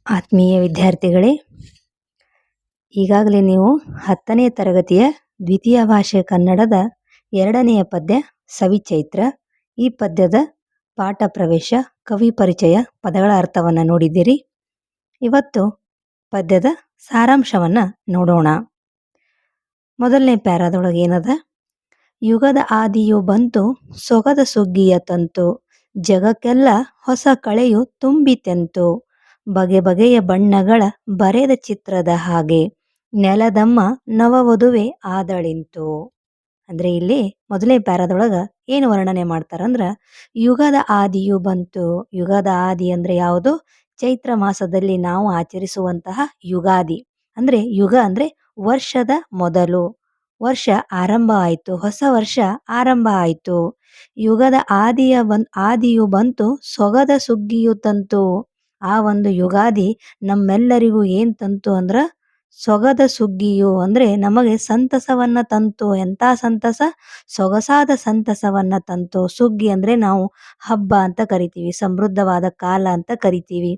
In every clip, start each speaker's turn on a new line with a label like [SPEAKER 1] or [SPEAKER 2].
[SPEAKER 1] ಆತ್ಮೀಯ ವಿದ್ಯಾರ್ಥಿಗಳೇ, ಈಗಾಗಲೇ ನೀವು 10ನೇ ತರಗತಿಯ ದ್ವಿತೀಯ ಭಾಷೆ ಕನ್ನಡದ 2ನೆಯ ಪದ್ಯ ಸವಿಚೈತ್ರ, ಈ ಪದ್ಯದ ಪಾಠ ಪ್ರವೇಶ, ಕವಿ ಪರಿಚಯ, ಪದಗಳ ಅರ್ಥವನ್ನು ನೋಡಿದ್ದೀರಿ. ಇವತ್ತು ಪದ್ಯದ ಸಾರಾಂಶವನ್ನು ನೋಡೋಣ. ಮೊದಲನೇ ಪ್ಯಾರಾದೊಳಗೆ ಏನದ? ಯುಗದ ಆದಿಯು ಬಂತು ಸೊಗದ ಸುಗ್ಗಿಯ ತಂತು, ಜಗಕ್ಕೆಲ್ಲ ಹೊಸ ಕಳೆಯು ತುಂಬಿತೆಂತು, ಬಗೆ ಬಗೆಯ ಬಣ್ಣಗಳ ಬರೆದ ಚಿತ್ರದ ಹಾಗೆ, ನೆಲದಮ್ಮ ನವವಧುವೆ ಆದಳಿಂತು. ಅಂದ್ರೆ ಇಲ್ಲಿ ಮೊದಲನೇ ಪ್ಯಾರಾದೊಳಗ ಏನು ವರ್ಣನೆ ಮಾಡ್ತಾರಂದ್ರ, ಯುಗದ ಆದಿಯು ಬಂತು. ಯುಗದ ಆದಿ ಅಂದ್ರೆ ಯಾವುದು? ಚೈತ್ರ ಮಾಸದಲ್ಲಿ ನಾವು ಆಚರಿಸುವಂತಹ ಯುಗಾದಿ. ಅಂದ್ರೆ ಯುಗ ಅಂದ್ರೆ ವರ್ಷದ ಮೊದಲು, ವರ್ಷ ಆರಂಭ ಆಯಿತು, ಹೊಸ ವರ್ಷ ಆರಂಭ ಆಯಿತು. ಯುಗದ ಆದಿಯು ಬಂತು ಸೊಗದ ಸುಗ್ಗಿಯು ತಂತು. ಆ ಒಂದು ಯುಗಾದಿ ನಮ್ಮೆಲ್ಲರಿಗೂ ಏನ್ ತಂತು ಅಂದ್ರ ಸೊಗದ ಸುಗ್ಗಿಯು, ಅಂದ್ರೆ ನಮಗೆ ಸಂತಸವನ್ನ ತಂತು. ಎಂತ ಸಂತಸ? ಸೊಗಸಾದ ಸಂತಸವನ್ನ ತಂತು. ಸುಗ್ಗಿ ಅಂದ್ರೆ ನಾವು ಹಬ್ಬ ಅಂತ ಕರಿತೀವಿ, ಸಮೃದ್ಧವಾದ ಕಾಲ ಅಂತ ಕರಿತೀವಿ.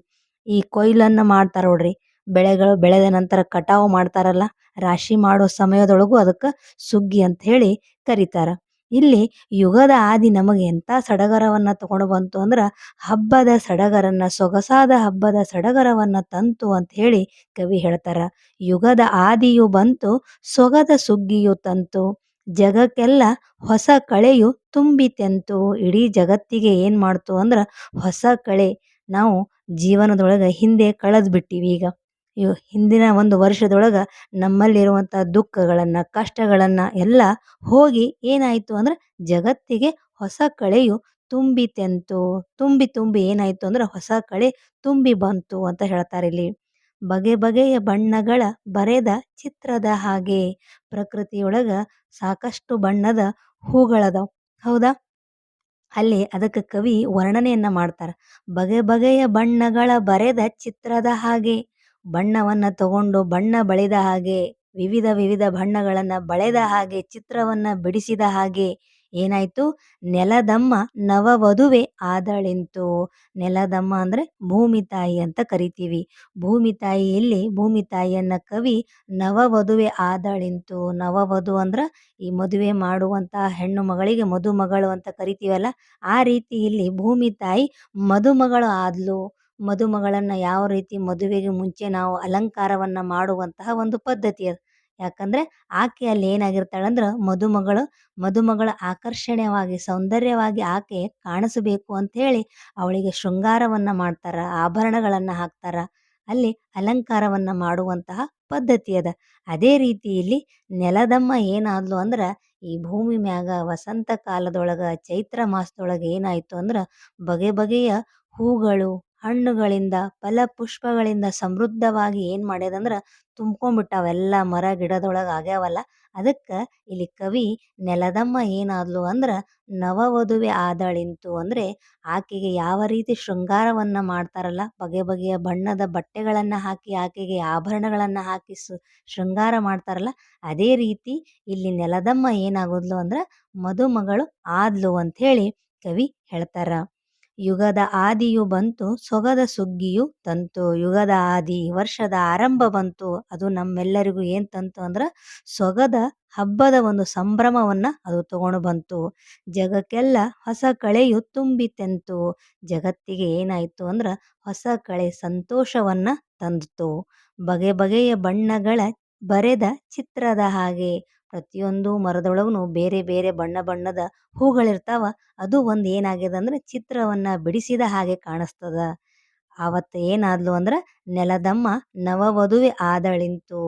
[SPEAKER 1] ಈ ಕೊಯ್ಲನ್ನ ಮಾಡ್ತಾರ ನೋಡ್ರಿ, ಬೆಳೆಗಳು ಬೆಳೆದ ನಂತರ ಕಟಾವು ಮಾಡ್ತಾರಲ್ಲ, ರಾಶಿ ಮಾಡೋ ಸಮಯದೊಳಗೂ ಅದಕ್ಕೆ ಸುಗ್ಗಿ ಅಂತ ಹೇಳಿ ಕರೀತಾರ. ಇಲ್ಲಿ ಯುಗದ ಆದಿ ನಮಗೆ ಎಂತ ಸಡಗರವನ್ನ ತಗೊಂಡು ಬಂತು ಅಂದ್ರ ಹಬ್ಬದ ಸಡಗರನ್ನ, ಸೊಗಸಾದ ಹಬ್ಬದ ಸಡಗರವನ್ನ ತಂತು ಅಂತ ಹೇಳಿ ಕವಿ ಹೇಳ್ತಾರ. ಯುಗದ ಆದಿಯು ಬಂತು ಸೊಗದ ಸುಗ್ಗಿಯು ತಂತು, ಜಗಕ್ಕೆಲ್ಲ ಹೊಸ ಕಳೆಯು ತುಂಬಿತೆಂತು. ಇಡೀ ಜಗತ್ತಿಗೆ ಏನ್ ಮಾಡ್ತು ಅಂದ್ರ ಹೊಸ ಕಳೆ. ನಾವು ಜೀವನದೊಳಗ ಹಿಂದೆ ಕಳೆದ್ ಬಿಟ್ಟಿವಿ. ಈಗ ಹಿಂದಿನ ಒಂದು ವರ್ಷದೊಳಗ ನಮ್ಮಲ್ಲಿರುವಂಥ ದುಃಖಗಳನ್ನ, ಕಷ್ಟಗಳನ್ನ ಎಲ್ಲ ಹೋಗಿ ಏನಾಯ್ತು ಅಂದ್ರೆ ಜಗತ್ತಿಗೆ ಹೊಸ ಕಳೆಯು ತುಂಬಿತೆಂತು. ತುಂಬಿ ತುಂಬಿ ಏನಾಯ್ತು ಅಂದ್ರೆ ಹೊಸ ಕಳೆ ತುಂಬಿ ಬಂತು ಅಂತ ಹೇಳ್ತಾರೆ ಇಲ್ಲಿ. ಬಗೆ ಬಗೆಯ ಬಣ್ಣಗಳ ಬರೆದ ಚಿತ್ರದ ಹಾಗೆ, ಪ್ರಕೃತಿಯೊಳಗ ಸಾಕಷ್ಟು ಬಣ್ಣದ ಹೂಗಳದಾವ್, ಹೌದಾ? ಅಲ್ಲಿ ಅದಕ್ಕೆ ಕವಿ ವರ್ಣನೆಯನ್ನ ಮಾಡ್ತಾರ. ಬಗೆ ಬಗೆಯ ಬಣ್ಣಗಳ ಬರೆದ ಚಿತ್ರದ ಹಾಗೆ, ಬಣ್ಣವನ್ನ ತಗೊಂಡು ಬಣ್ಣ ಬಳಿದ ಹಾಗೆ, ವಿವಿಧ ವಿವಿಧ ಬಣ್ಣಗಳನ್ನ ಬಳೆದ ಹಾಗೆ, ಚಿತ್ರವನ್ನ ಬಿಡಿಸಿದ ಹಾಗೆ ಏನಾಯ್ತು? ನೆಲದಮ್ಮ ನವವಧುವೆ ಆದಳಿಂತು. ನೆಲದಮ್ಮ ಅಂದ್ರೆ ಭೂಮಿ ತಾಯಿ ಅಂತ ಕರಿತೀವಿ. ಭೂಮಿ ತಾಯಿಯಲ್ಲಿ ಭೂಮಿ ತಾಯಿಯನ್ನ ಕವಿ ನವವಧುವೆ ಆದಳಿಂತು. ನವವಧು ಅಂದ್ರ ಈ ಮದುವೆ ಮಾಡುವಂತ ಹೆಣ್ಣು ಮಗಳಿಗೆ ಮದುಮಗಳು ಅಂತ ಕರಿತೀವಲ್ಲ, ಆ ರೀತಿ ಇಲ್ಲಿ ಭೂಮಿ ತಾಯಿ ಮದುಮಗಳು ಆದ್ಲು. ಮದುಮಗಳನ್ನ ಯಾವ ರೀತಿ ಮದುವೆಗೆ ಮುಂಚೆ ನಾವು ಅಲಂಕಾರವನ್ನ ಮಾಡುವಂತಹ ಒಂದು ಪದ್ಧತಿ ಅದು. ಯಾಕಂದ್ರೆ ಆಕೆ ಅಲ್ಲಿ ಏನಾಗಿರ್ತಾಳಂದ್ರ ಮದುಮಗಳ ಆಕರ್ಷಣೀಯವಾಗಿ, ಸೌಂದರ್ಯವಾಗಿ ಆಕೆ ಕಾಣಿಸಬೇಕು ಅಂತ ಹೇಳಿ ಅವಳಿಗೆ ಶೃಂಗಾರವನ್ನ ಮಾಡ್ತಾರ, ಆಭರಣಗಳನ್ನ ಹಾಕ್ತಾರ, ಅಲ್ಲಿ ಅಲಂಕಾರವನ್ನ ಮಾಡುವಂತಹ ಪದ್ಧತಿ ಅದ. ಅದೇ ರೀತಿ ಇಲ್ಲಿ ನೆಲದಮ್ಮ ಏನಾದ್ಲು ಅಂದ್ರ ಈ ಭೂಮಿ ಮ್ಯಾಗ ವಸಂತ ಕಾಲದೊಳಗ ಚೈತ್ರ ಮಾಸದೊಳಗ ಏನಾಯ್ತು ಅಂದ್ರ ಬಗೆ ಬಗೆಯ ಹೂಗಳು, ಹಣ್ಣುಗಳಿಂದ, ಫಲ ಪುಷ್ಪಗಳಿಂದ ಸಮೃದ್ಧವಾಗಿ ಏನ್ ಮಾಡ್ಯದಂದ್ರ ತುಂಬ್ಕೊಂಡ್ಬಿಟ್ಟಾವೆಲ್ಲ ಮರ ಗಿಡದೊಳಗ ಆಗ್ಯಾವಲ್ಲ. ಅದಕ್ಕ ಇಲ್ಲಿ ಕವಿ ನೆಲದಮ್ಮ ಏನಾದ್ಲು ಅಂದ್ರ ನವವಧುವೆ ಆದಳಿಂತು. ಅಂದ್ರೆ ಆಕೆಗೆ ಯಾವ ರೀತಿ ಶೃಂಗಾರವನ್ನ ಮಾಡ್ತಾರಲ್ಲ, ಬಗೆ ಬಗೆಯ ಬಣ್ಣದ ಬಟ್ಟೆಗಳನ್ನ ಹಾಕಿ, ಆಕೆಗೆ ಆಭರಣಗಳನ್ನ ಹಾಕಿ ಶೃಂಗಾರ ಮಾಡ್ತಾರಲ್ಲ, ಅದೇ ರೀತಿ ಇಲ್ಲಿ ನೆಲದಮ್ಮ ಏನಾಗೋದ್ಲು ಅಂದ್ರ ಮದುಮಗಳು ಆದ್ಲು ಅಂತ ಹೇಳಿ ಕವಿ ಹೇಳ್ತಾರ. ಯುಗದ ಆದಿಯು ಬಂತು ಸೊಗದ ಸುಗ್ಗಿಯು ತಂತು. ಯುಗದ ಆದಿ, ವರ್ಷದ ಆರಂಭ ಬಂತು. ಅದು ನಮ್ಮೆಲ್ಲರಿಗೂ ಏನ್ ತಂತು ಅಂದ್ರ ಸೊಗದ ಹಬ್ಬದ ಒಂದು ಸಂಭ್ರಮವನ್ನ ಅದು ತಗೊಂಡು ಬಂತು. ಜಗಕ್ಕೆಲ್ಲ ಹೊಸ ಕಳೆಯು ತುಂಬಿತೆಂತು. ಜಗತ್ತಿಗೆ ಏನಾಯ್ತು ಅಂದ್ರ ಹೊಸ ಕಳೆ, ಸಂತೋಷವನ್ನ ತಂದಿತು. ಬಗೆ ಬಗೆಯ ಬಣ್ಣಗಳ ಬರೆದ ಚಿತ್ರದ ಹಾಗೆ, ಪ್ರತಿಯೊಂದು ಮರದೊಳಗೂ ಬೇರೆ ಬೇರೆ ಬಣ್ಣ ಬಣ್ಣದ ಹೂಗಳಿರ್ತಾವ. ಅದು ಒಂದು ಏನಾಗ್ಯದ ಅಂದ್ರೆ ಚಿತ್ರವನ್ನ ಬಿಡಿಸಿದ ಹಾಗೆ ಕಾಣಿಸ್ತದ. ಆವತ್ತು ಏನಾದ್ಲು ಅಂದ್ರ ನೆಲದಮ್ಮ ನವವಧುವೆ ಆದಳಿಂತು.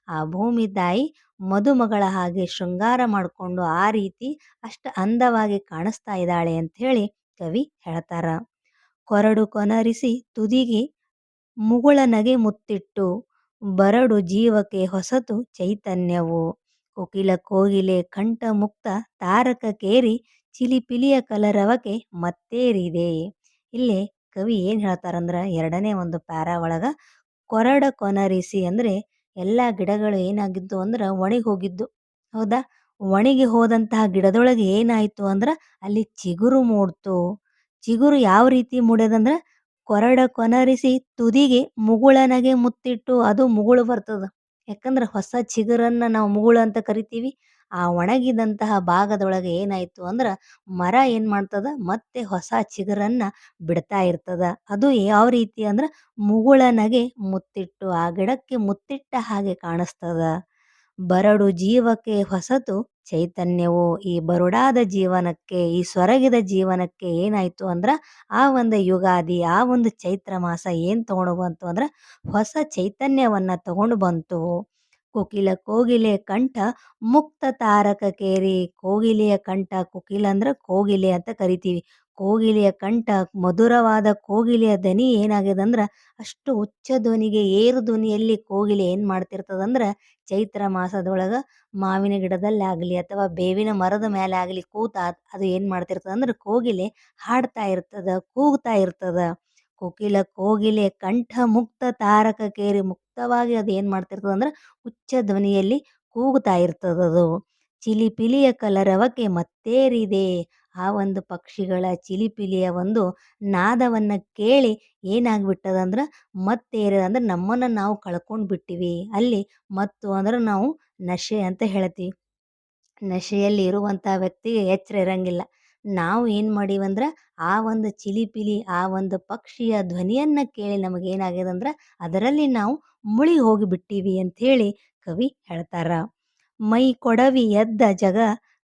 [SPEAKER 1] ಆ ಭೂಮಿ ತಾಯಿ ಮದುಮಗಳ ಹಾಗೆ ಶೃಂಗಾರ ಮಾಡಿಕೊಂಡು ಆ ರೀತಿ ಅಷ್ಟ ಅಂದವಾಗಿ ಕಾಣಿಸ್ತಾ ಇದ್ದಾಳೆ ಅಂತ ಹೇಳಿ ಕವಿ ಹೇಳ್ತಾರ. ಕೊರಡು ಕೊನರಿಸಿ ತುದಿಗೆ ಮುಗುಳ ನಗೆ ಮುತ್ತಿಟ್ಟು, ಬರಡು ಜೀವಕ್ಕೆ ಹೊಸತು ಚೈತನ್ಯವು, ಕೋಕಿಲ ಕೋಗಿಲೆ ಕಂಠ ಮುಕ್ತ ತಾರಕ ಕೇರಿ, ಚಿಲಿಪಿಲಿಯ ಕಲರವಕ್ಕೆ ಮತ್ತೇರಿದೆ. ಇಲ್ಲಿ ಕವಿ ಏನ್ ಹೇಳ್ತಾರಂದ್ರ 2ನೇ ಒಂದು ಪ್ಯಾರಾ ಒಳಗ ಕೊರಡ ಕೊನರಿಸಿ ಅಂದ್ರೆ ಎಲ್ಲಾ ಗಿಡಗಳು ಏನಾಗಿದ್ದು ಅಂದ್ರ ಒಣಗಿ ಹೋಗಿದ್ದು, ಹೌದಾ? ಒಣಗಿ ಹೋದಂತಹ ಗಿಡದೊಳಗೆ ಏನಾಯ್ತು ಅಂದ್ರ ಅಲ್ಲಿ ಚಿಗುರು ಮೂಡ್ತು. ಚಿಗುರು ಯಾವ ರೀತಿ ಮೂಡ್ಯದಂದ್ರ ಕೊರಡ ಕೊನರಿಸಿ ತುದಿಗೆ ಮುಗುಳನಗೆ ಮುತ್ತಿಟ್ಟು ಅದು ಮುಗುಳು ಬರ್ತದ. ಯಾಕಂದ್ರೆ ಹೊಸ ಚಿಗುರನ್ನ ನಾವು ಮುಗುಳು ಅಂತ ಕರಿತೀವಿ. ಆ ಒಣಗಿದಂತಹ ಭಾಗದೊಳಗೆ ಏನಾಯ್ತು ಅಂದ್ರ ಮರ ಏನ್ ಮಾಡ್ತದ ಮತ್ತೆ ಹೊಸ ಚಿಗುರನ್ನ ಬಿಡ್ತಾ ಇರ್ತದ. ಅದು ಯಾವ ರೀತಿ ಅಂದ್ರ ಮುಗುಳನಗೆ ಮುತ್ತಿಟ್ಟು ಆ ಗಿಡಕ್ಕೆ ಮುತ್ತಿಟ್ಟ ಹಾಗೆ ಕಾಣಿಸ್ತದ. ಬರಡು ಜೀವಕ್ಕೆ ಹೊಸತು ಚೈತನ್ಯವು. ಈ ಬರುಡಾದ ಜೀವನಕ್ಕೆ, ಈ ಸೊರಗಿದ ಜೀವನಕ್ಕೆ ಏನಾಯ್ತು ಅಂದ್ರ ಆ ಒಂದು ಯುಗಾದಿ, ಆ ಒಂದು ಚೈತ್ರ ಮಾಸ ಏನ್ ತಗೊಂಡು ಬಂತು ಅಂದ್ರ ಹೊಸ ಚೈತನ್ಯವನ್ನ ತಗೊಂಡು ಬಂತು. ಕೋಕಿಲ ಕೋಗಿಲೆ ಕಂಠ ಮುಕ್ತ ತಾರಕ ಕೇರಿ. ಕೋಗಿಲೆಯ ಕಂಠ, ಕೋಕಿಲ ಅಂದ್ರ ಕೋಗಿಲೆ ಅಂತ ಕರಿತೀವಿ. ಕೋಗಿಲೆಯ ಕಂಠ, ಮಧುರವಾದ ಕೋಗಿಲೆಯ ದನಿ ಏನಾಗಿದೆ ಅಂದ್ರ ಅಷ್ಟು ಉಚ್ಚ ಧ್ವನಿಗೆ, ಏರು ಧ್ವನಿಯಲ್ಲಿ ಕೋಗಿಲೆ ಏನ್ ಮಾಡ್ತಿರ್ತದಂದ್ರ ಚೈತ್ರ ಮಾಸದೊಳಗ ಮಾವಿನ ಗಿಡದಲ್ಲಿ ಆಗ್ಲಿ ಅಥವಾ ಬೇವಿನ ಮರದ ಮೇಲೆ ಆಗ್ಲಿ ಕೂತ ಅದು ಏನ್ ಮಾಡ್ತಿರ್ತದ ಅಂದ್ರೆ ಕೋಗಿಲೆ ಹಾಡ್ತಾ ಇರ್ತದ, ಕೂಗ್ತಾ ಇರ್ತದ. ಕೋಕಿಲ ಕೋಗಿಲೆ ಕಂಠ ಮುಕ್ತ ತಾರಕ ಕೇರಿ. ಮುಕ್ತವಾಗಿ ಅದು ಏನ್ ಮಾಡ್ತಿರ್ತದ ಅಂದ್ರೆ ಉಚ್ಚ ಧ್ವನಿಯಲ್ಲಿ ಕೂಗ್ತಾ ಇರ್ತದದು. ಚಿಲಿಪಿಲಿಯ ಕಲರವಕ್ಕೆ ಮತ್ತೇರಿದೆ. ಆ ಒಂದು ಪಕ್ಷಿಗಳ ಚಿಲಿಪಿಲಿಯ ಒಂದು ನಾದವನ್ನ ಕೇಳಿ ಏನಾಗ್ಬಿಟ್ಟದಂದ್ರ ಮತ್ತೇರಿದ ಅಂದ್ರೆ ನಮ್ಮನ್ನ ನಾವು ಕಳ್ಕೊಂಡ್ ಬಿಟ್ಟಿವಿ ಅಲ್ಲಿ. ಮತ್ತು ಅಂದ್ರೆ ನಾವು ನಶೆ ಅಂತ ಹೇಳ್ತೀವಿ. ನಶೆಯಲ್ಲಿ ಇರುವಂಥ ವ್ಯಕ್ತಿಗೆ ಎಚ್ಚರ ಇರಂಗಿಲ್ಲ. ನಾವು ಏನು ಮಾಡೀವಂದ್ರೆ ಆ ಒಂದು ಚಿಲಿಪಿಲಿ, ಆ ಒಂದು ಪಕ್ಷಿಯ ಧ್ವನಿಯನ್ನ ಕೇಳಿ ನಮಗೇನಾಗ್ಯದ ಅಂದ್ರೆ ಅದರಲ್ಲಿ ನಾವು ಮುಳುಗಿ ಹೋಗಿಬಿಟ್ಟೀವಿ ಅಂಥೇಳಿ ಕವಿ ಹೇಳ್ತಾರ. ಮೈ ಕೊಡವಿ ಎದ್ದ ಜಗ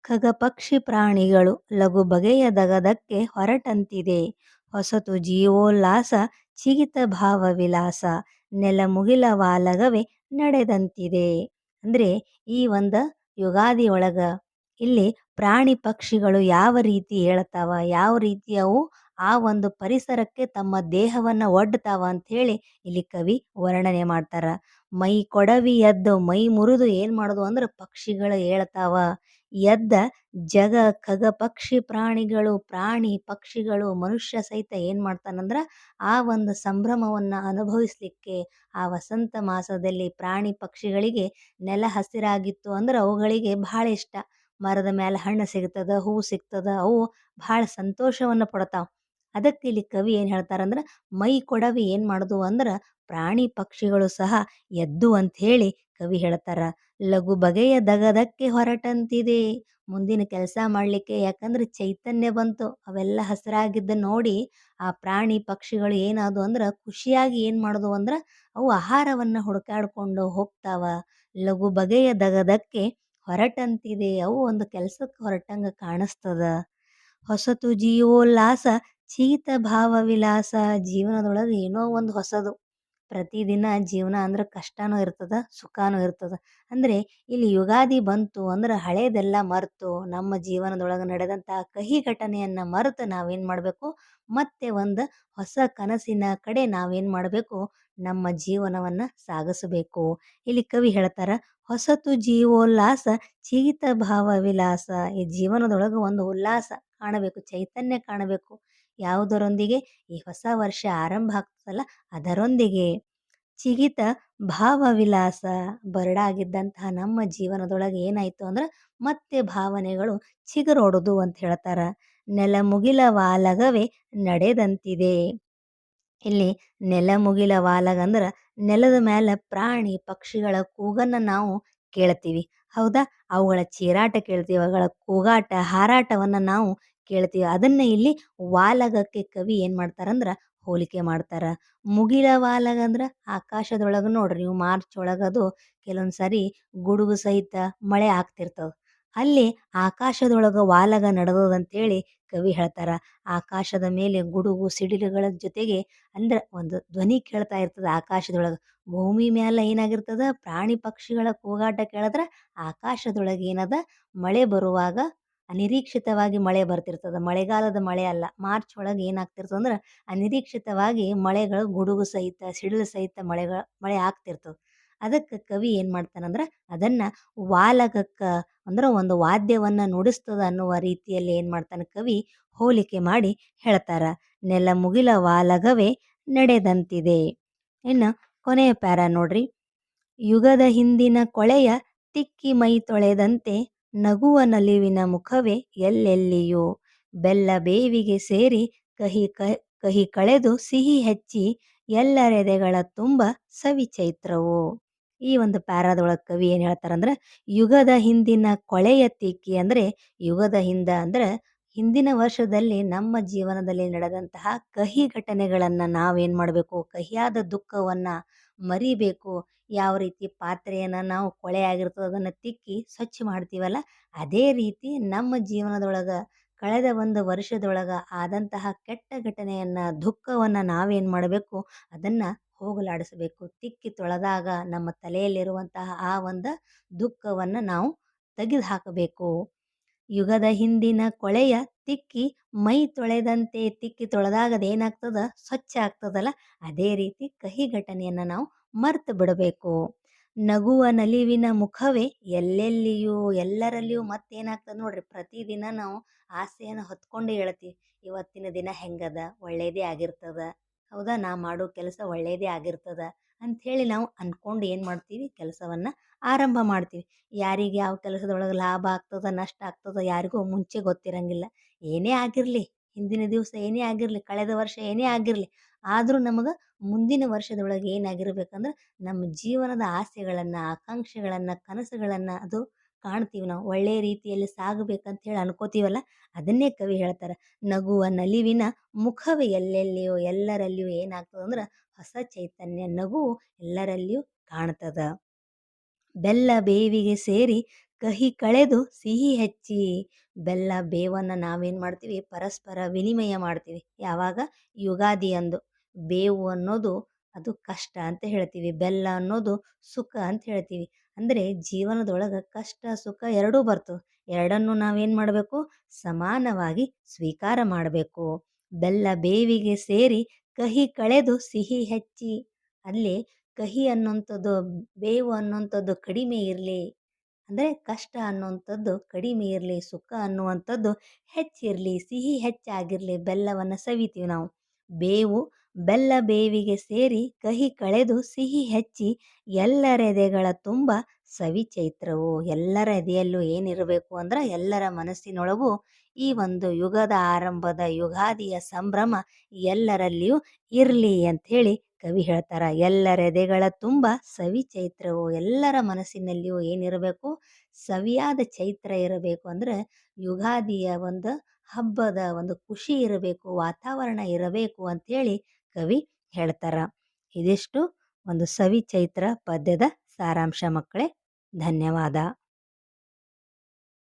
[SPEAKER 1] ಖಗ ಪಕ್ಷಿ ಪ್ರಾಣಿಗಳು ಲಘು ಬಗೆಯ ದಗದಕ್ಕೆ ಹೊರಟಂತಿದೆ. ಹೊಸತು ಜೀವೋಲ್ಲಾಸ ಚಿಗಿತ ಭಾವ ವಿಲಾಸ ನೆಲ ಮುಗಿಲ ವಾಲಗವೇ ನಡೆದಂತಿದೆ. ಅಂದ್ರೆ ಈ ಒಂದು ಯುಗಾದಿ ಒಳಗ ಇಲ್ಲಿ ಪ್ರಾಣಿ ಪಕ್ಷಿಗಳು ಯಾವ ರೀತಿ ಹೇಳ್ತಾವ, ಯಾವ ರೀತಿ ಅವು ಆ ಒಂದು ಪರಿಸರಕ್ಕೆ ತಮ್ಮ ದೇಹವನ್ನ ಒಡ್ತಾವ ಅಂತ ಹೇಳಿ ಇಲ್ಲಿ ಕವಿ ವರ್ಣನೆ ಮಾಡ್ತಾರ. ಮೈ ಕೊಡವಿ ಎದ್ದು, ಮೈ ಮುರಿದು ಏನ್ ಮಾಡುದು ಅಂದ್ರೆ ಪಕ್ಷಿಗಳು ಹೇಳ್ತಾವ. ಎದ್ದ ಜಗ ಖಗ ಪಕ್ಷಿ ಪ್ರಾಣಿಗಳು, ಪ್ರಾಣಿ ಪಕ್ಷಿಗಳು ಮನುಷ್ಯ ಸಹಿತ ಏನ್ ಮಾಡ್ತಾನಂದ್ರ ಆ ಒಂದು ಸಂಭ್ರಮವನ್ನ ಅನುಭವಿಸ್ಲಿಕ್ಕೆ ಆ ವಸಂತ ಮಾಸದಲ್ಲಿ ಪ್ರಾಣಿ ಪಕ್ಷಿಗಳಿಗೆ ನೆಲ ಹಸಿರಾಗಿತ್ತು ಅಂದ್ರೆ ಅವುಗಳಿಗೆ ಬಹಳ ಇಷ್ಟ. ಮರದ ಮೇಲೆ ಹಣ್ಣು ಸಿಗ್ತದ, ಹೂ ಸಿಗ್ತದ, ಅವು ಬಹಳ ಸಂತೋಷವನ್ನ ಪಡ್ತಾವ. ಅದಕ್ಕೆ ಇಲ್ಲಿ ಕವಿ ಏನ್ ಹೇಳ್ತಾರಂದ್ರ ಮೈ ಕೊಡವಿ ಏನ್ ಮಾಡುದು ಅಂದ್ರ ಪ್ರಾಣಿ ಪಕ್ಷಿಗಳು ಸಹ ಎದ್ದು ಅಂತ ಹೇಳಿ ಕವಿ ಹೇಳ್ತಾರ. ಲಘು ಬಗೆಯ ದಗದಕ್ಕೆ ಹೊರಟಂತಿದೆ. ಮುಂದಿನ ಕೆಲಸ ಮಾಡ್ಲಿಕ್ಕೆ, ಯಾಕಂದ್ರೆ ಚೈತನ್ಯ ಬಂತು, ಅವೆಲ್ಲ ಹಸಿರಾಗಿದ್ದ ನೋಡಿ ಆ ಪ್ರಾಣಿ ಪಕ್ಷಿಗಳು ಏನಾದು ಅಂದ್ರ ಖುಷಿಯಾಗಿ ಏನ್ ಮಾಡುದು ಅಂದ್ರ ಅವು ಆಹಾರವನ್ನ ಹುಡುಕಾಡ್ಕೊಂಡು ಹೋಗ್ತಾವ. ಲಘು ಬಗೆಯ ದಗದಕ್ಕೆ ಹೊರಟಂತಿದೆ. ಅವು ಒಂದು ಕೆಲ್ಸಕ್ಕೆ ಹೊರಟಂಗ ಕಾಣಿಸ್ತದ. ಹೊಸತು ಜೀವೋಲ್ಲಾಸ ಚೀತ ಭಾವ ವಿಲಾಸ. ಜೀವನದೊಳಗೆ ಏನೋ ಒಂದು ಹೊಸದು. ಪ್ರತಿದಿನ ಜೀವನ ಅಂದ್ರೆ ಕಷ್ಟನೂ ಇರ್ತದ, ಸುಖನೂ ಇರ್ತದ. ಅಂದ್ರೆ ಇಲ್ಲಿ ಯುಗಾದಿ ಬಂತು ಅಂದ್ರೆ ಹಳೇದೆಲ್ಲ ಮರೆತು ನಮ್ಮ ಜೀವನದೊಳಗೆ ನಡೆದಂತಹ ಕಹಿ ಘಟನೆಯನ್ನ ಮರೆತು ನಾವೇನ್ ಮಾಡಬೇಕು, ಮತ್ತೆ ಒಂದು ಹೊಸ ಕನಸಿನ ಕಡೆ ನಾವೇನ್ ಮಾಡಬೇಕು, ನಮ್ಮ ಜೀವನವನ್ನ ಸಾಗಿಸಬೇಕು. ಇಲ್ಲಿ ಕವಿ ಹೇಳ್ತಾರ, ಹೊಸತು ಜೀವೋಲ್ಲಾಸ ಚೀತ ಭಾವ ವಿಲಾಸ. ಈ ಜೀವನದೊಳಗೆ ಒಂದು ಉಲ್ಲಾಸ ಕಾಣಬೇಕು, ಚೈತನ್ಯ ಕಾಣಬೇಕು. ಯಾವುದರೊಂದಿಗೆ? ಈ ಹೊಸ ವರ್ಷ ಆರಂಭ ಆಗ್ತದಲ್ಲ ಅದರೊಂದಿಗೆ. ಚಿಗಿತ ಭಾವ ವಿಲಾಸ. ಬರಡಾಗಿದ್ದಂತಹ ನಮ್ಮ ಜೀವನದೊಳಗೆ ಏನಾಯ್ತು ಅಂದ್ರೆ ಮತ್ತೆ ಭಾವನೆಗಳು ಚಿಗುರೊಡುದು ಅಂತ ಹೇಳ್ತಾರ. ನೆಲ ಮುಗಿಲ ವಾಲಗವೇ ನಡೆದಂತಿದೆ. ಇಲ್ಲಿ ನೆಲ ಮುಗಿಲ ವಾಲಗ ಅಂದ್ರ ನೆಲದ ಮೇಲೆ ಪ್ರಾಣಿ ಪಕ್ಷಿಗಳ ಕೂಗನ್ನ ನಾವು ಕೇಳ್ತೀವಿ, ಹೌದಾ? ಅವುಗಳ ಚೀರಾಟ ಕೇಳ್ತೀವಿ, ಅವುಗಳ ಕೂಗಾಟ ಹಾರಾಟವನ್ನ ನಾವು ಕೇಳ್ತೀವಿ. ಅದನ್ನ ಇಲ್ಲಿ ವಾಲಗಕ್ಕೆ ಕವಿ ಏನ್ ಮಾಡ್ತಾರಂದ್ರ ಹೋಲಿಕೆ ಮಾಡ್ತಾರ. ಮುಗಿಲ ವಾಲಗ ಅಂದ್ರ ಆಕಾಶದೊಳಗ ನೋಡ್ರಿ ನೀವು ಮಾರ್ಚ್ ಒಳಗದು ಕೆಲವೊಂದ್ಸರಿ ಗುಡುಗು ಸಹಿತ ಮಳೆ ಆಗ್ತಿರ್ತದ. ಅಲ್ಲಿ ಆಕಾಶದೊಳಗ ವಾಲಗ ನಡೆದದಂತೇಳಿ ಕವಿ ಹೇಳ್ತಾರ. ಆಕಾಶದ ಮೇಲೆ ಗುಡುಗು ಸಿಡಿಲುಗಳ ಜೊತೆಗೆ ಅಂದ್ರ ಒಂದು ಧ್ವನಿ ಕೇಳ್ತಾ ಇರ್ತದ ಆಕಾಶದೊಳಗ. ಭೂಮಿ ಮ್ಯಾಲ ಏನಾಗಿರ್ತದ, ಪ್ರಾಣಿ ಪಕ್ಷಿಗಳ ಕೂಗಾಟ ಕೇಳಿದ್ರ ಆಕಾಶದೊಳಗೆ ಏನದ ಮಳೆ ಬರುವಾಗ ಅನಿರೀಕ್ಷಿತವಾಗಿ ಮಳೆ ಬರ್ತಿರ್ತದ. ಮಳೆಗಾಲದ ಮಳೆ ಅಲ್ಲ, ಮಾರ್ಚ್ ಒಳಗೆ ಏನಾಗ್ತಿರ್ತದ ಅಂದ್ರೆ ಅನಿರೀಕ್ಷಿತವಾಗಿ ಮಳೆಗಳು ಗುಡುಗು ಸಹಿತ ಸಿಡಿಲು ಸಹಿತ ಮಳೆ ಆಗ್ತಿರ್ತದ. ಅದಕ್ಕೆ ಕವಿ ಏನ್ ಮಾಡ್ತಾನಂದ್ರ ಅದನ್ನ ವಾಲಗಕ್ಕ ಅಂದ್ರೆ ಒಂದು ವಾದ್ಯವನ್ನ ನುಡಿಸ್ತದ ಅನ್ನುವ ರೀತಿಯಲ್ಲಿ ಏನ್ ಮಾಡ್ತಾನ ಕವಿ ಹೋಲಿಕೆ ಮಾಡಿ ಹೇಳ್ತಾರ. ನೆಲ ಮುಗಿಲ ವಾಲಗವೇ ನಡೆದಂತಿದೆ. ಇನ್ನು ಕೊನೆಯ ಪ್ಯಾರ ನೋಡ್ರಿ. ಯುಗದ ಹಿಂದಿನ ಕೊಳೆಯ ತಿಕ್ಕಿ ಮೈ ತೊಳೆದಂತೆ ನಗುವ ನಲಿವಿನ ಮುಖವೇ ಎಲ್ಲೆಲ್ಲಿಯೂ. ಬೆಲ್ಲ ಬೇವಿಗೆ ಸೇರಿ ಕಹಿ ಕಹಿ ಕಳೆದು ಸಿಹಿ ಹೆಚ್ಚಿ ಎಲ್ಲರೆದೆಗಳ ತುಂಬ ಸವಿ ಚೈತ್ರವು. ಈ ಒಂದು ಪ್ಯಾರಾದೊಳಗೆ ಕವಿ ಏನು ಹೇಳ್ತಾರಂದ್ರೆ, ಯುಗದ ಹಿಂದಿನ ಕೊಳೆಯ ತಿಕ್ಕಿ ಅಂದರೆ ಯುಗದ ಅಂದ್ರೆ ಹಿಂದಿನ ವರ್ಷದಲ್ಲಿ ನಮ್ಮ ಜೀವನದಲ್ಲಿ ನಡೆದಂತಹ ಕಹಿ ಘಟನೆಗಳನ್ನು ನಾವೇನು ಮಾಡಬೇಕು, ಕಹಿಯಾದ ದುಃಖವನ್ನು ಮರಿಬೇಕು. ಯಾವ ರೀತಿ ಪಾತ್ರೆಯನ್ನು ನಾವು ಕೊಳೆ ಆಗಿರ್ತದೆ ಅದನ್ನು ತಿಕ್ಕಿ ಸ್ವಚ್ಛ ಮಾಡ್ತೀವಲ್ಲ, ಅದೇ ರೀತಿ ನಮ್ಮ ಜೀವನದೊಳಗೆ ಕಳೆದ ಒಂದು ವರ್ಷದೊಳಗೆ ಆದಂತಹ ಕೆಟ್ಟ ಘಟನೆಯನ್ನು ದುಃಖವನ್ನು ನಾವೇನು ಮಾಡಬೇಕು, ಅದನ್ನು ಹೋಗಲಾಡಿಸಬೇಕು. ತಿಕ್ಕಿ ತೊಳೆದಾಗ ನಮ್ಮ ತಲೆಯಲ್ಲಿರುವಂತಹ ಆ ಒಂದು ದುಃಖವನ್ನು ನಾವು ತೆಗೆದು ಹಾಕಬೇಕು. ಯುಗದ ಹಿಂದಿನ ಕೊಳೆಯ ತಿಕ್ಕಿ ಮೈ ತೊಳೆದಂತೆ ತಿಕ್ಕಿ ತೊಳೆದಾಗ ಅದೇನಾಗ್ತದ, ಸ್ವಚ್ಛ ಆಗ್ತದಲ್ಲ, ಅದೇ ರೀತಿ ಕಹಿ ಘಟನೆಯನ್ನು ನಾವು ಮರ್ತು ಬಿಡಬೇಕು. ನಗುವ ನಲಿವಿನ ಮುಖವೇ ಎಲ್ಲೆಲ್ಲಿಯೂ ಎಲ್ಲರಲ್ಲಿಯೂ ಮತ್ತೇನಾಗ್ತದೆ ನೋಡ್ರಿ, ಪ್ರತಿದಿನ ನಾವು ಆಸೆಯನ್ನು ಹೊತ್ಕೊಂಡು ಹೇಳ್ತೀವಿ, ಇವತ್ತಿನ ದಿನ ಹೆಂಗದ, ಒಳ್ಳೇದೇ ಆಗಿರ್ತದ, ಹೌದಾ, ನಾ ಮಾಡೋ ಕೆಲಸ ಒಳ್ಳೇದೇ ಆಗಿರ್ತದ ಅಂಥೇಳಿ ನಾವು ಅಂದ್ಕೊಂಡು ಏನು ಮಾಡ್ತೀವಿ, ಕೆಲಸವನ್ನು ಆರಂಭ ಮಾಡ್ತೀವಿ. ಯಾರಿಗೆ ಯಾವ ಕೆಲಸದೊಳಗೆ ಲಾಭ ಆಗ್ತದ ನಷ್ಟ ಆಗ್ತದ ಯಾರಿಗೂ ಮುಂಚೆ ಗೊತ್ತಿರಂಗಿಲ್ಲ. ಏನೇ ಆಗಿರಲಿ, ಹಿಂದಿನ ದಿವಸ ಏನೇ ಆಗಿರಲಿ, ಕಳೆದ ವರ್ಷ ಏನೇ ಆಗಿರಲಿ, ಆದರೂ ನಮಗೆ ಮುಂದಿನ ವರ್ಷದೊಳಗೆ ಏನಾಗಿರ್ಬೇಕಂದ್ರೆ ನಮ್ಮ ಜೀವನದ ಆಸೆಗಳನ್ನು, ಆಕಾಂಕ್ಷೆಗಳನ್ನು, ಕನಸುಗಳನ್ನು ಅದು ಕಾಣ್ತೀವಿ. ನಾವು ಒಳ್ಳೆಯ ರೀತಿಯಲ್ಲಿ ಸಾಗಬೇಕಂತ ಹೇಳಿ ಅನ್ಕೋತೀವಲ್ಲ, ಅದನ್ನೇ ಕವಿ ಹೇಳ್ತಾರೆ. ನಗುವ ನಲಿವಿನ ಮುಖವೇ ಎಲ್ಲೆಲ್ಲಿಯೂ ಎಲ್ಲರಲ್ಲಿಯೂ ಏನಾಗ್ತದಂದ್ರೆ ಹೊಸ ಚೈತನ್ಯ, ನಗು ಎಲ್ಲರಲ್ಲಿಯೂ ಕಾಣ್ತದ. ಬೆಲ್ಲ ಬೇವಿಗೆ ಸೇರಿ ಕಹಿ ಕಳೆದು ಸಿಹಿ ಹೆಚ್ಚಿ. ಬೆಲ್ಲ ಬೇವನ್ನು ನಾವೇನು ಮಾಡ್ತೀವಿ, ಪರಸ್ಪರ ವಿನಿಮಯ ಮಾಡ್ತೀವಿ. ಯಾವಾಗ, ಯುಗಾದಿ ಅಂದು. ಬೇವು ಅನ್ನೋದು ಅದು ಕಷ್ಟ ಅಂತ ಹೇಳ್ತೀವಿ, ಬೆಲ್ಲ ಅನ್ನೋದು ಸುಖ ಅಂತ ಹೇಳ್ತೀವಿ. ಅಂದರೆ ಜೀವನದೊಳಗೆ ಕಷ್ಟ ಸುಖ ಎರಡೂ ಬರ್ತವೆ. ಎರಡನ್ನೂ ನಾವೇನು ಮಾಡಬೇಕು, ಸಮಾನವಾಗಿ ಸ್ವೀಕಾರ ಮಾಡಬೇಕು. ಬೆಲ್ಲ ಬೇವಿಗೆ ಸೇರಿ ಕಹಿ ಕಳೆದು ಸಿಹಿ ಹೆಚ್ಚಿ. ಅಲ್ಲಿ ಕಹಿ ಅನ್ನುವಂಥದ್ದು, ಬೇವು ಅನ್ನುವಂಥದ್ದು ಕಡಿಮೆ ಇರಲಿ, ಅಂದರೆ ಕಷ್ಟ ಅನ್ನುವಂಥದ್ದು ಕಡಿಮೆ ಇರಲಿ, ಸುಖ ಅನ್ನುವಂಥದ್ದು ಹೆಚ್ಚಿರಲಿ, ಸಿಹಿ ಹೆಚ್ಚಾಗಿರಲಿ. ಬೆಲ್ಲವನ್ನು ಸವಿತೀವಿ ನಾವು. ಬೇವು ಬೆಲ್ಲ ಬೇವಿಗೆ ಸೇರಿ ಕಹಿ ಕಳೆದು ಸಿಹಿ ಹೆಚ್ಚಿ ಎಲ್ಲರೆದೆಗಳ ತುಂಬ ಸವಿ ಚೈತ್ರವು. ಎಲ್ಲರ ಎದೆಯಲ್ಲೂ ಏನಿರಬೇಕು ಅಂದ್ರೆ, ಎಲ್ಲರ ಮನಸ್ಸಿನೊಳಗೂ ಈ ಒಂದು ಯುಗದ ಆರಂಭದ ಯುಗಾದಿಯ ಸಂಭ್ರಮ ಎಲ್ಲರಲ್ಲಿಯೂ ಇರಲಿ ಅಂಥೇಳಿ ಕವಿ ಹೇಳ್ತಾರ. ಎಲ್ಲರೆದೆಗಳ ತುಂಬ ಸವಿ ಚೈತ್ರವು. ಎಲ್ಲರ ಮನಸ್ಸಿನಲ್ಲಿಯೂ ಏನಿರಬೇಕು, ಸವಿಯಾದ ಚೈತ್ರ ಇರಬೇಕು. ಅಂದರೆ ಯುಗಾದಿಯ ಒಂದು ಹಬ್ಬದ ಒಂದು ಖುಷಿ ಇರಬೇಕು, ವಾತಾವರಣ ಇರಬೇಕು ಅಂಥೇಳಿ ಕವಿ ಹೇಳ್ತಾರ. ಇದಿಷ್ಟು ಒಂದು ಸವಿ ಚೈತ್ರ ಪದ್ಯದ ಸಾರಾಂಶ ಮಕ್ಕಳೇ. ಧನ್ಯವಾದ.